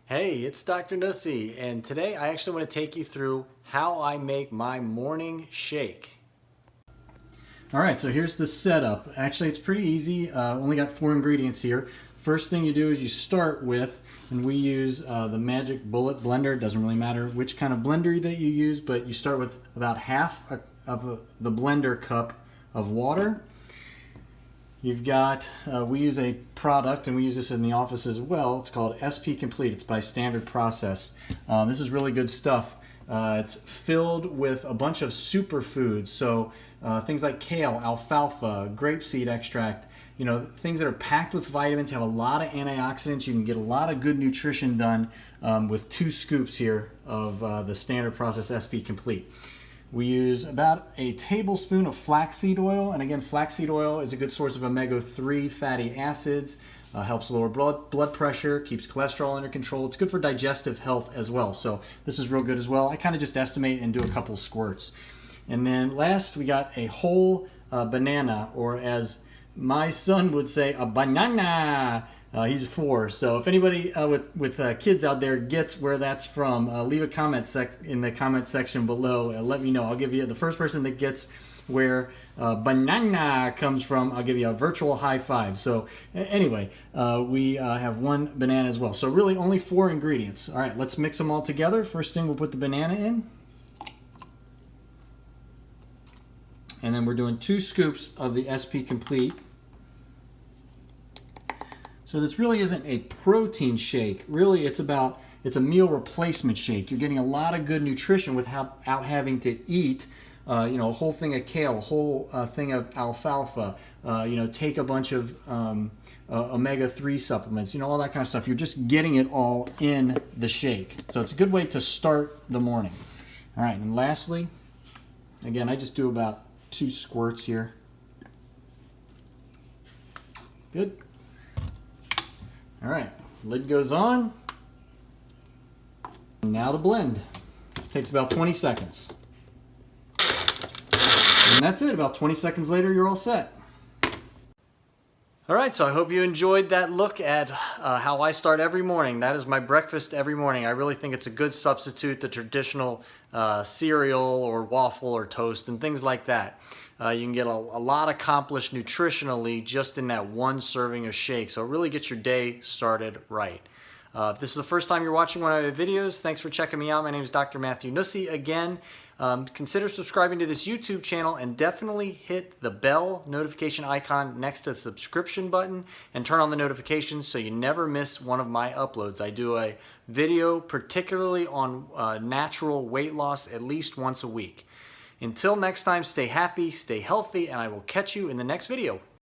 Hey, it's Dr. Nussi, and today I actually want to take you through how I make my morning shake. All right, so here's the setup. Actually, it's pretty easy. Only got 4 ingredients here. First thing you do is you start with, and we use the Magic Bullet blender. It doesn't really matter which kind of blender that you use, but you start with about half of the blender cup of water. You've got, we use a product, and we use this in the office as well. It's called SP Complete. It's by Standard Process. This is really good stuff. It's filled with a bunch of superfoods. So things like kale, alfalfa, grapeseed extract, you know, things that are packed with vitamins, have a lot of antioxidants. You can get a lot of good nutrition done with 2 scoops here of the Standard Process SP Complete. We use about a tablespoon of flaxseed oil, and again, flaxseed oil is a good source of omega-3 fatty acids, helps lower blood pressure, keeps cholesterol under control. It's good for digestive health as well, so this is real good as well. I kind of just estimate and do a couple squirts. And then last, we got a whole banana, or as my son would say, a banana. He's 4, so if anybody with kids out there gets where that's from, leave a comment in the comment section below. Let me know. I'll give you the first person that gets where banana comes from. I'll give you a virtual high five. So anyway, we have 1 banana as well. So really only 4 ingredients. All right, let's mix them all together. First thing, we'll put the banana in. And then we're doing 2 scoops of the SP Complete. So this really isn't a protein shake. Really, it's a meal replacement shake. You're getting a lot of good nutrition without having to eat, a whole thing of kale, a whole thing of alfalfa. Take a bunch of omega-3 supplements. All that kind of stuff. You're just getting it all in the shake. So it's a good way to start the morning. All right, and lastly, again, I just do about 2 squirts here. Good. All right, lid goes on. Now to blend. Takes about 20 seconds. And that's it. About 20 seconds later, you're all set. All right, so I hope you enjoyed that look at how I start every morning. That is my breakfast every morning. I really think it's a good substitute to traditional cereal or waffle or toast and things like that. You can get a lot accomplished nutritionally just in that 1 serving of shake. So it really gets your day started right. If this is the first time you're watching one of my videos, thanks for checking me out. My name is Dr. Matthew Nussi. Again, consider subscribing to this YouTube channel and definitely hit the bell notification icon next to the subscription button and turn on the notifications so you never miss one of my uploads. I do a video particularly on natural weight loss at least once a week. Until next time, stay happy, stay healthy, and I will catch you in the next video.